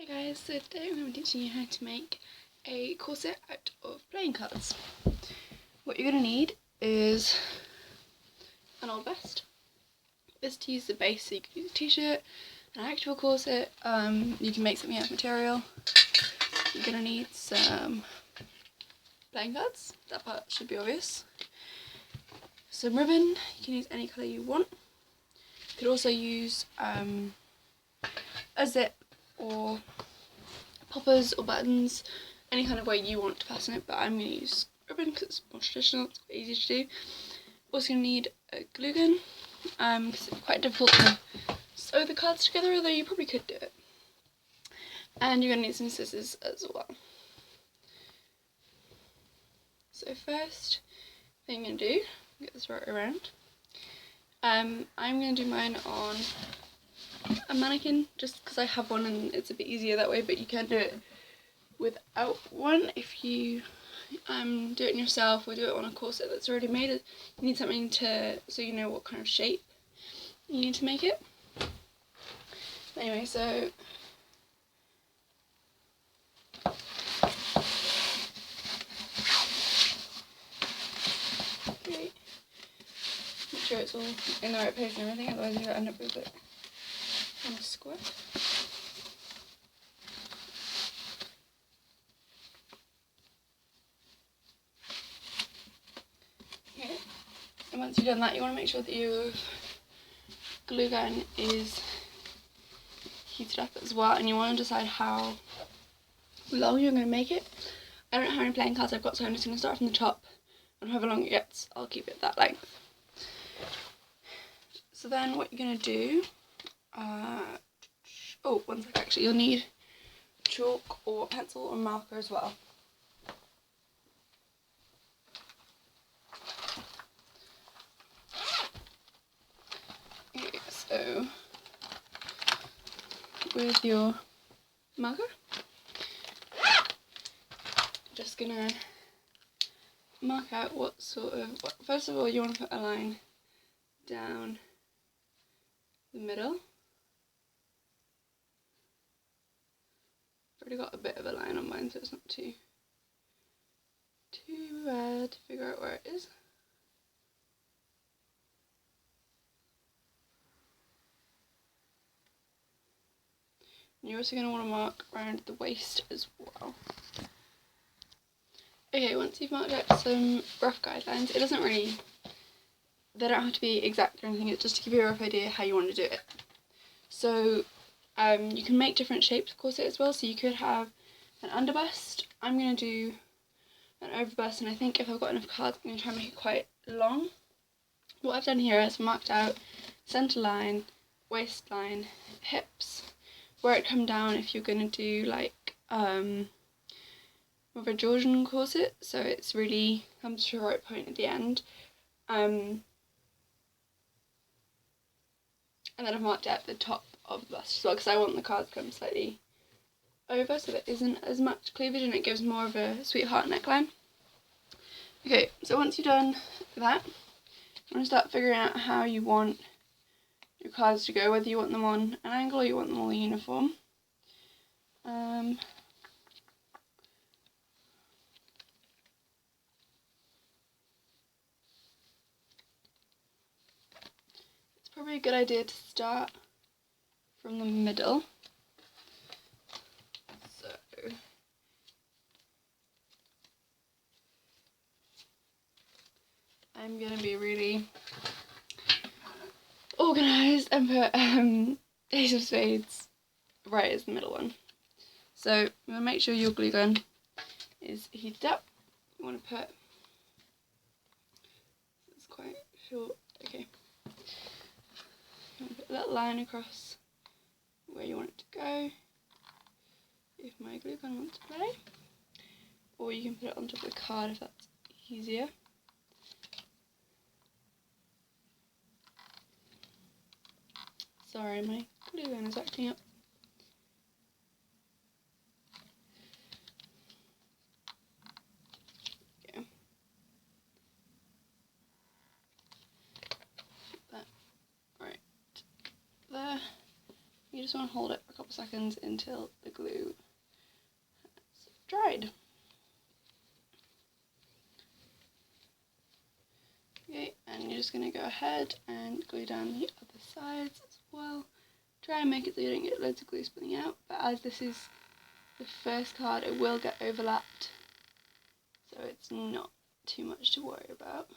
Hey guys, so today I'm going to be teaching you how to make a corset out of playing cards. What you're going to need is an old vest. This to use the base, so you can use a t-shirt, an actual corset, you can make something out of material. You're going to need some playing cards, that part should be obvious. Some ribbon, you can use any colour you want. You could also use a zip or poppers or buttons, any kind of way you want to fasten it, but I'm going to use ribbon because it's more traditional, it's quite easy to do. Also going to need a glue gun because it's quite difficult to sew the cards together, although you probably could do it. And you're going to need some scissors as well. So first thing I'm going to do, get this right around, I'm going to do mine on a mannequin just because I have one and it's a bit easier that way, but you can do it without one if you do it yourself or do it on a corset that's already made. You need something so you know what kind of shape you need to make it. Anyway, so okay. Make sure it's all in the right place and everything, otherwise you'll end up with it on a square. Okay, and once you've done that, you want to make sure that your glue gun is heated up as well, and you want to decide how long you're going to make it. I don't know how many playing cards I've got, so I'm just going to start from the top, and however long it gets, I'll keep it that length. So then what you're going to do, one sec, actually, you'll need chalk or pencil or marker as well. Okay, so with your marker, just gonna mark out first of all you want to put a line down the middle. I've already got a bit of a line on mine, so it's not too bad to figure out where it is. And you're also going to want to mark around the waist as well. Okay, once you've marked out some rough guidelines, they don't have to be exact or anything, it's just to give you a rough idea how you want to do it. So you can make different shapes of corset as well, so you could have an underbust. I'm going to do an overbust, and I think if I've got enough cards I'm going to try and make it quite long. What I've done here is marked out centre line, waistline, hips, where it come down if you're going to do like more of a Georgian corset, so it's really comes to a right point at the end. And then I've marked out the top of the bust as well, because I want the cards to come slightly over so there isn't as much cleavage and it gives more of a sweetheart neckline. Okay, so once you've done that, you want to start figuring out how you want your cards to go, whether you want them on an angle or you want them all uniform. It's probably a good idea to start from the middle. So I'm going to be really organised and put Ace of Spades right as the middle one. So you want to make sure your glue gun is heated up. You want to put, it's quite short, okay. You want to put a little line across where you want it to go, if my glue gun wants to play. Or you can put it on top of the card if that's easier. Sorry, my glue gun is acting up. Okay. Put that right there. You just want to hold it for a couple seconds until the glue has dried. Okay, and you're just going to go ahead and glue down the other sides as well. Try and make it so you don't get loads of glue spilling out, but as this is the first card, it will get overlapped, so it's not too much to worry about.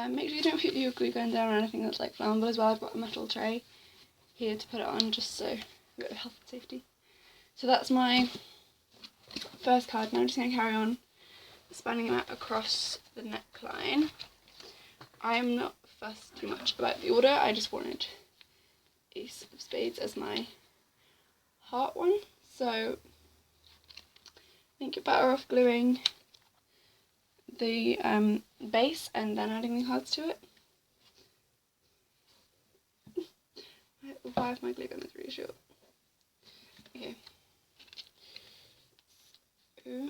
Make sure you don't put your glue gun down or anything that's like flammable as well. I've got a metal tray here to put it on, just so a bit of health and safety. So that's my first card. Now I'm just going to carry on spanning them out across the neckline. I'm not fussed too much about the order, I just wanted Ace of Spades as my heart one. So I think you're better off gluing the base and then adding the cards to it. Why is my glue gun really short? Okay. So,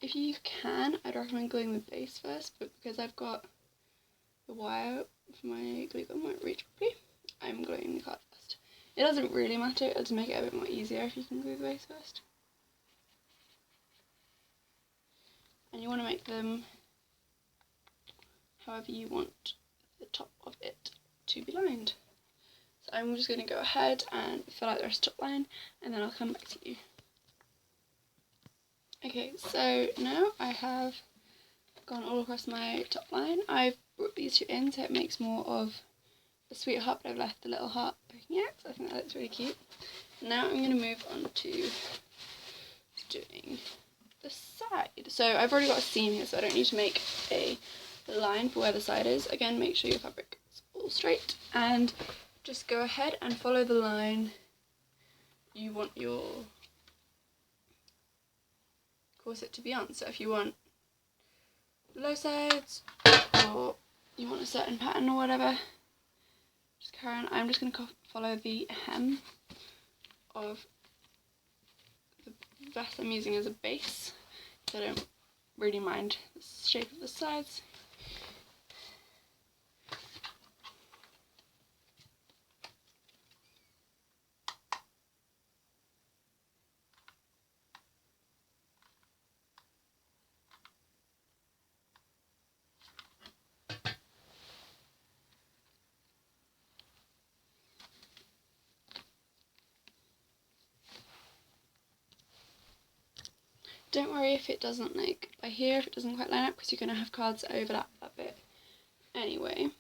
if you can, I'd recommend gluing the base first, but because I've got the wire for my glue gun won't reach properly, I'm gluing the card first. It doesn't really matter, it'll just make it a bit more easier if you can glue the base first. And you want to make them however you want the top of it to be lined. So I'm just going to go ahead and fill out the rest of the top line, and then I'll come back to you. Okay, so now I have gone all across my top line. I've brought these two in so it makes more of a sweetheart, but I've left the little heart poking out, so I think that looks really cute. Now I'm going to move on to doing the side. So I've already got a seam here, so I don't need to make a line for where the side is. Again, make sure your fabric is all straight and just go ahead and follow the line you want your corset to be on. So if you want low sides or you want a certain pattern or whatever, just carry on. I'm just going to follow the hem of the vest I'm using as a base, so I don't really mind the shape of the sides. Don't worry if it doesn't, like, by here, if it doesn't quite line up, because you're going to have cards that overlap a bit anyway.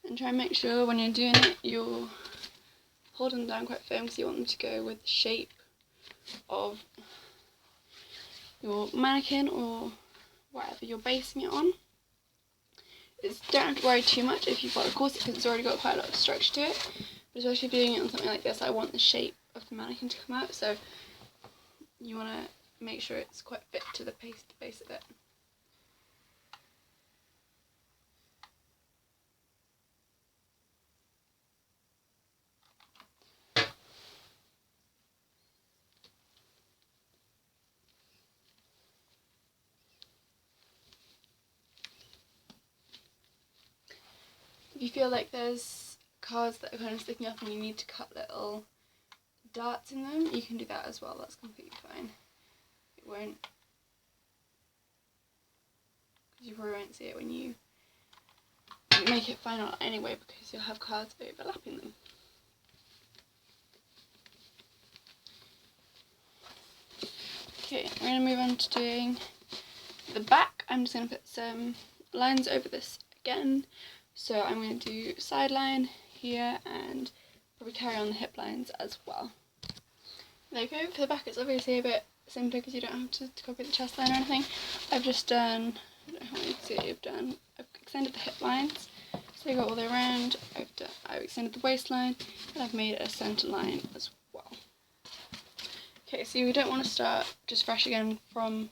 And try and make sure when you're doing it, you're holding them down quite firm, because you want them to go with the shape of your mannequin or whatever you're basing it on. Don't have to worry too much if you've got a corset, because it's already got quite a lot of structure to it. But especially doing it on something like this, I want the shape of the mannequin to come out, so you want to make sure it's quite fit to the base of it. If you feel like there's cards that are kind of sticking up and you need to cut little darts in them, you can do that as well, that's completely fine. It won't, because you probably won't see it when you make it final anyway, because you'll have cards overlapping them. Okay, we're going to move on to doing the back. I'm just going to put some lines over this again. So I'm going to do side line here and probably carry on the hip lines as well. There you go. For the back it's obviously a bit simpler because you don't have to copy the chest line or anything. I've just done, I don't know how you can see it, I've extended the hip lines, so they go all the way around. I've extended the waistline, and I've made a centre line as well. Okay, so you don't want to start just fresh again from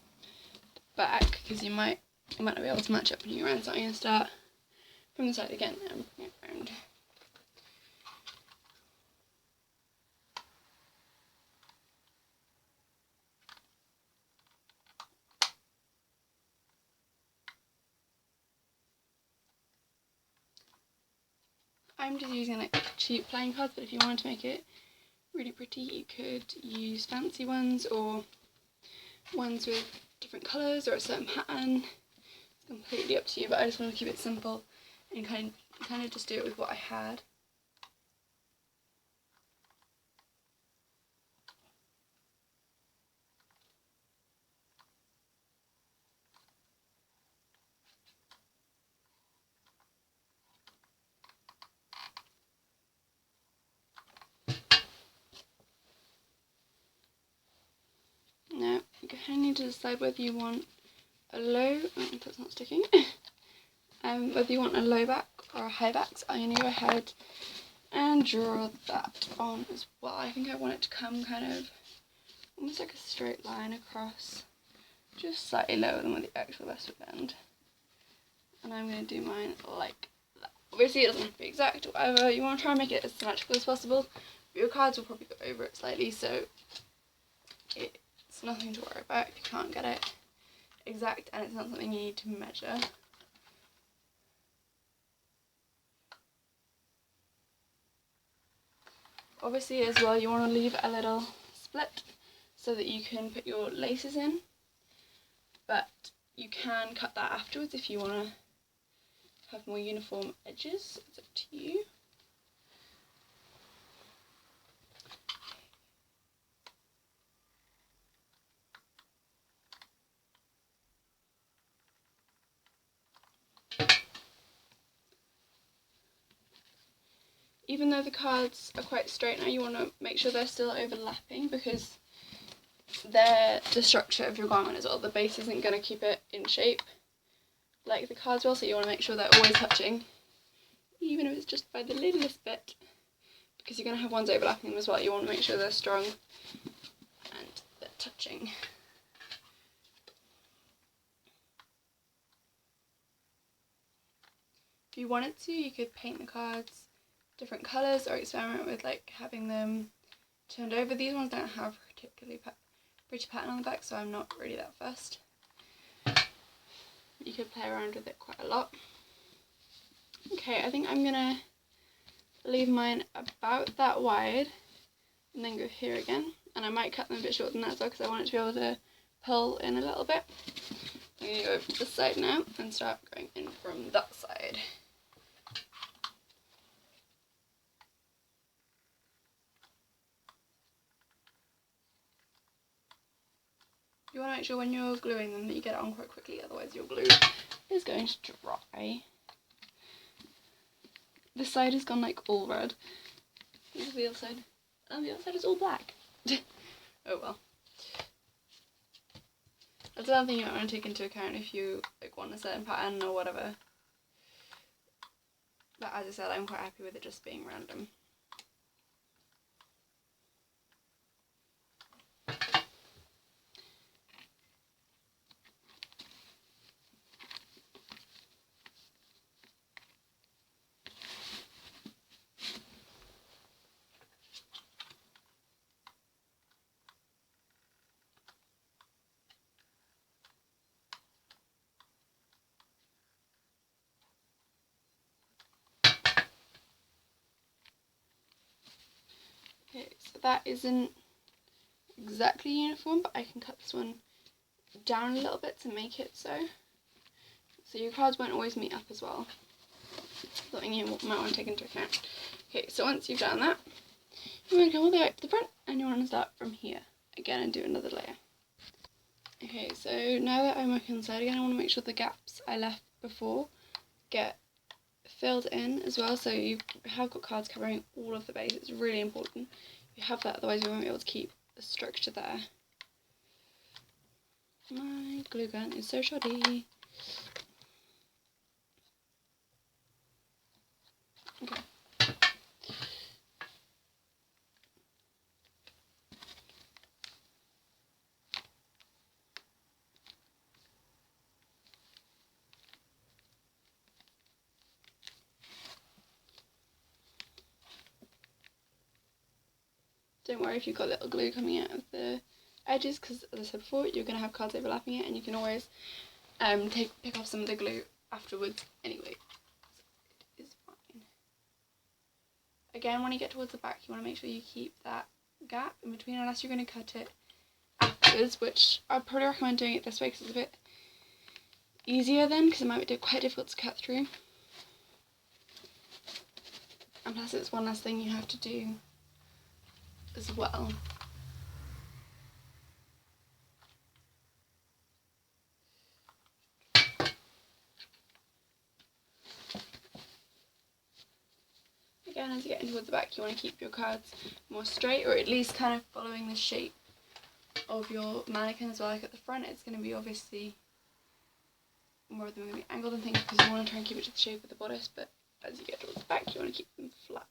the back, because you might not be able to match up when you run, so I'm going to start from the side again and bring it round. I'm just using like cheap playing cards, but if you wanted to make it really pretty, you could use fancy ones or ones with different colours or a certain pattern. It's completely up to you, but I just want to keep it simple and kind of just do it with what I had. Now you kind of need to decide whether you want a low, oh, that's not sticking, whether you want a low back or a high back. So I'm going to go ahead and draw that on as well. I think I want it to come kind of almost like a straight line across, just slightly lower than where the actual vest would end. And I'm going to do mine like that. Obviously it doesn't have to be exact or whatever, you want to try and make it as symmetrical as possible, but your cards will probably go over it slightly, so it's nothing to worry about if you can't get it exact, and it's not something you need to measure. Obviously as well you want to leave a little split so that you can put your laces in, but you can cut that afterwards if you want to have more uniform edges. It's up to you. Even though the cards are quite straight now, you want to make sure they're still overlapping because they're the structure of your garment as well. The base isn't going to keep it in shape like the cards will, so you want to make sure they're always touching, even if it's just by the littlest bit, because you're going to have ones overlapping them as well. You want to make sure they're strong and they're touching. If you wanted to, you could paint the cards different colours or experiment with like having them turned over. These ones don't have a particularly pretty pattern on the back, so I'm not really that fussed. You could play around with it quite a lot. Okay, I think I'm gonna leave mine about that wide and then go here again, and I might cut them a bit shorter than that as well because I want it to be able to pull in a little bit. I'm going to go over to this side now and start going in from that side. You want to make sure when you're gluing them that you get it on quite quickly, otherwise your glue is going to dry. This side has gone like all red. This is the other side. And the other side is all black. Oh well. That's another thing you might want to take into account if you like want a certain pattern or whatever. But as I said, I'm quite happy with it just being random. Okay, so that isn't exactly uniform, but I can cut this one down a little bit to make it so. So your cards won't always meet up as well. Something you might want to take into account. Okay, so once you've done that, you want to come all the way up to the front and you want to start from here again and do another layer. Okay, so now that I'm working on the side again, I want to make sure the gaps I left before get filled in as well, so you have got cards covering all of the base. It's really important you have that, otherwise you won't be able to keep the structure there. My glue gun is so shoddy. Okay. don't worry if you've got little glue coming out of the edges, because as I said before, you're going to have cards overlapping it, and you can always pick off some of the glue afterwards anyway. So it is fine. Again, when you get towards the back, you want to make sure you keep that gap in between, unless you're going to cut it afterwards, which I'd probably recommend doing it this way because it's a bit easier then, because it might be quite difficult to cut through. And plus it's one less thing you have to do as well. Again, as you get towards the back, you want to keep your cards more straight, or at least kind of following the shape of your mannequin as well. Like at the front, it's going to be obviously more of them are going to be angled and things because you want to try and keep it to the shape of the bodice, but as you get towards the back, you want to keep them flat.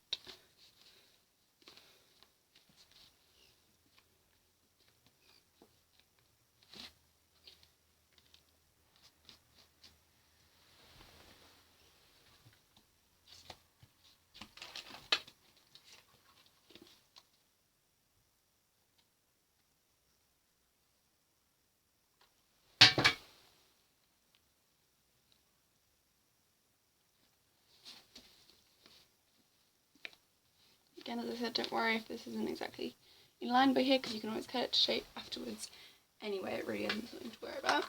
Again, as I said, don't worry if this isn't exactly in line by here, because you can always cut it to shape afterwards anyway. It really isn't something to worry about.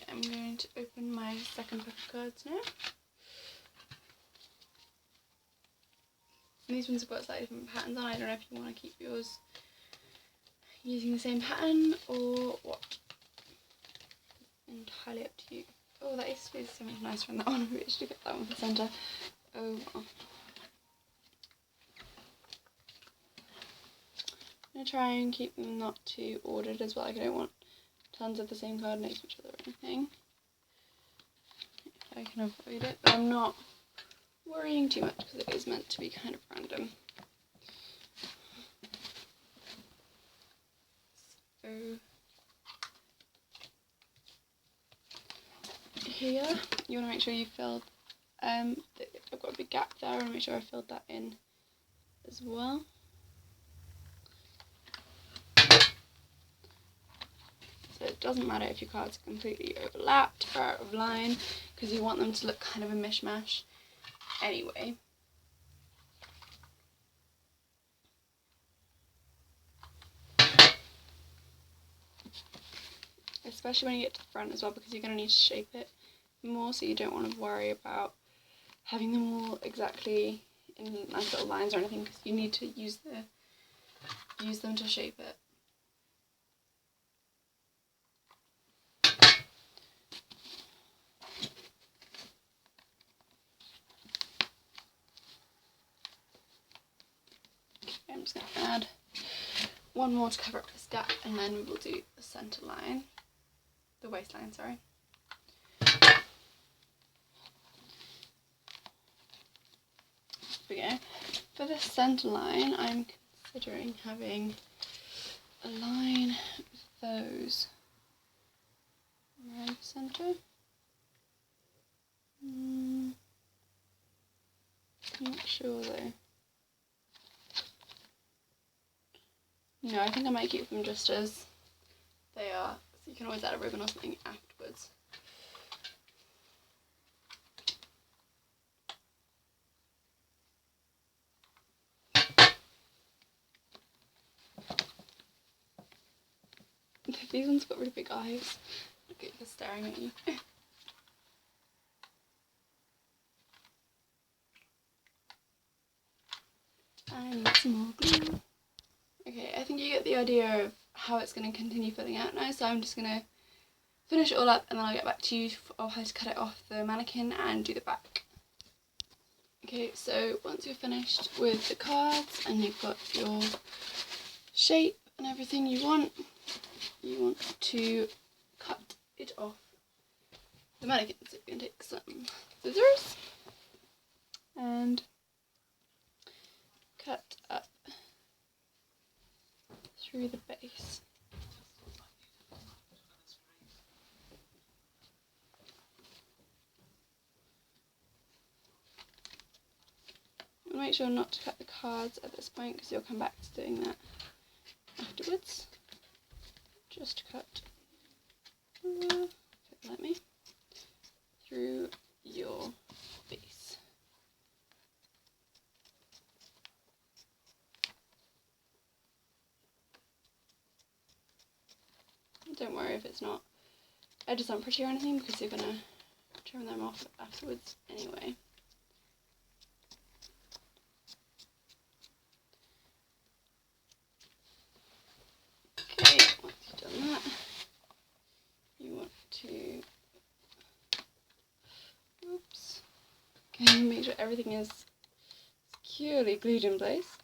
I'm going to open my second pack of cards now. And these ones have got slightly different patterns on. I don't know if you want to keep yours using the same pattern or what. Entirely up to you. Oh, that is so much nicer on that one. We should get that one for the centre. Oh well. I'm going to try and keep them not too ordered as well. Like, I don't want tons of the same card next to each other or anything. If I can avoid it, but I'm not worrying too much because it is meant to be kind of random. So here you want to make sure you filled I've got a big gap there. I want to make sure I filled that in as well. So it doesn't matter if your cards are completely overlapped or out of line, because you want them to look kind of a mishmash anyway. Especially when you get to the front as well, because you're going to need to shape it more, so you don't want to worry about having them all exactly in nice little lines or anything, because you need to use them to shape it. I'm just going to add one more to cover up this gap, and then we will do the centre line, the waistline, sorry. Here we go. For the centre line, I'm considering having a line with those around the centre. I'm not sure though. No, I think I might keep them just as they are, so you can always add a ribbon or something afterwards. These ones got really big eyes. Look at you staring at you. I need some more glue. Okay, I think you get the idea of how it's going to continue filling out now, so I'm just going to finish it all up and then I'll get back to you of how to cut it off the mannequin and do the back. Okay, so once you're finished with the cards and you've got your shape and everything you want to cut it off the mannequin. So you're going to take some scissors and cut up through the base. Make sure not to cut the cards at this point because you'll come back to doing that afterwards. Just cut, let me, through your base. Don't worry if it's not edges aren't pretty or anything because you're going to trim them off afterwards anyway. Okay, once you've done that, you want to, okay, make sure everything is securely glued in place.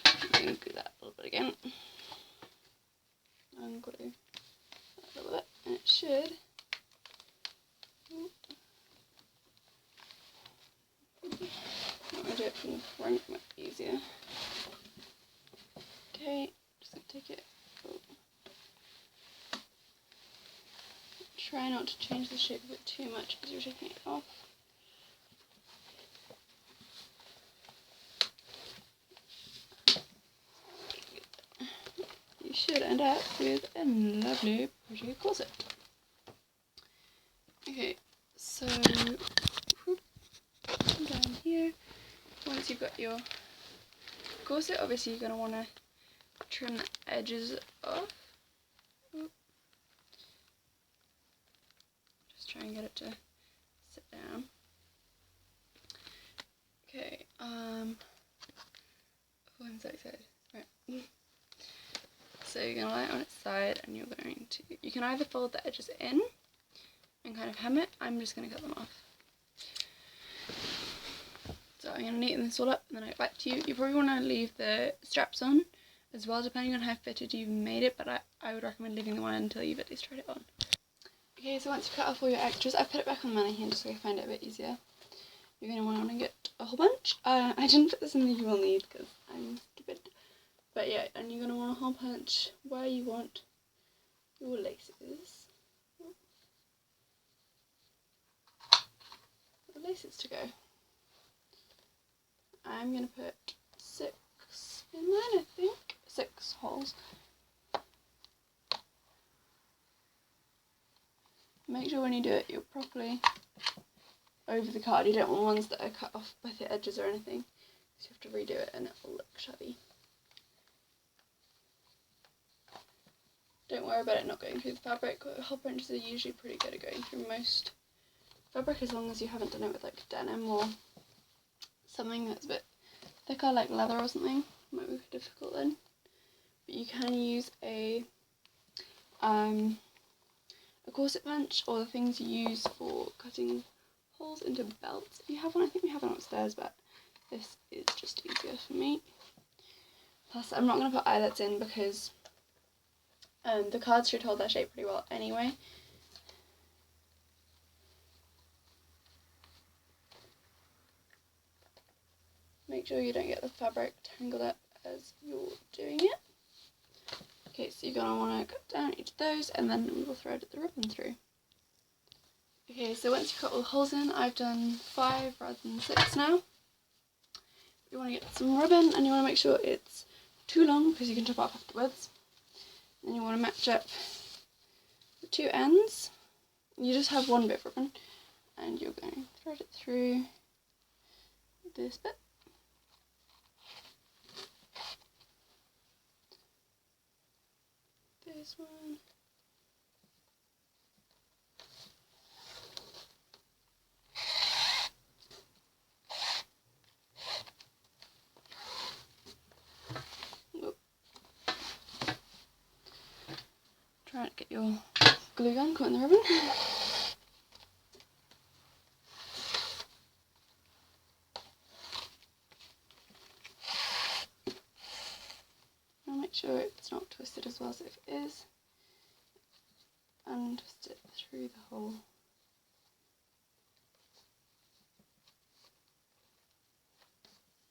I'm going to glue that a little bit again. And glue that a little bit, and it should. I'm going to do it from the front, much easier. Okay, just going to take it. Try not to change the shape of it too much because you're taking it off. You should end up with a lovely, pretty corset. Okay, so down here, once you've got your corset, obviously you're going to want to trim the edges off. Try and get it to sit down. Okay, oh, I'm so excited. Right. So you're going to lie it on its side and you're going to, you can either fold the edges in and kind of hem it. I'm just going to cut them off. So I'm going to neaten this all up and then I'll get back to you. You probably want to leave the straps on as well, depending on how fitted you've made it, but I would recommend leaving them on until you've at least tried it on. Okay, so once you've cut off all your extras, I've put it back on the mannequin just so I find it a bit easier. You're going to want to get a whole bunch. I didn't put this in the you will need because I'm stupid. But yeah, and you're going to want a whole bunch where you want your laces. The laces to go. I'm going to put 6 in mine, I think. 6 holes. Make sure when you do it, you're properly over the card. You don't want ones that are cut off by the edges or anything. So you have to redo it and it will look shabby. Don't worry about it not going through the fabric. Hole punches are usually pretty good at going through most fabric as long as you haven't done it with like denim or something that's a bit thicker like leather or something. It might be difficult then. But you can use a corset punch or the things you use for cutting holes into belts. If you have one, I think we have one upstairs, but this is just easier for me. Plus, I'm not going to put eyelets in because the cards should hold their shape pretty well anyway. Make sure you don't get the fabric tangled up as you're doing it. Okay, so you're going to want to cut down each of those and then we will thread the ribbon through. Okay, so once you've cut all the holes in, I've done 5 rather than 6 now. You want to get some ribbon and you want to make sure it's too long because you can chop off afterwards. Then you want to match up the 2 ends. You just have one bit of ribbon and you're going to thread it through this bit. This one, glue gun, cutting the ribbon. I'll make sure it's not twisted as well, so if it is, and twist it through the hole.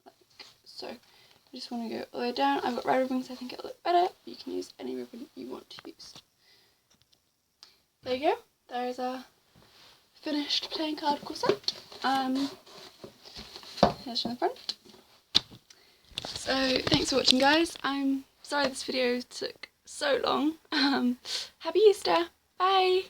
Like so. I just want to go all the way down. I've got red ribbon so I think it'll look better. You can use any ribbon you want to use. There you go. There is our finished playing card corset. Here's from the front. So thanks for watching, guys. I'm sorry this video took so long. Happy Easter. Bye.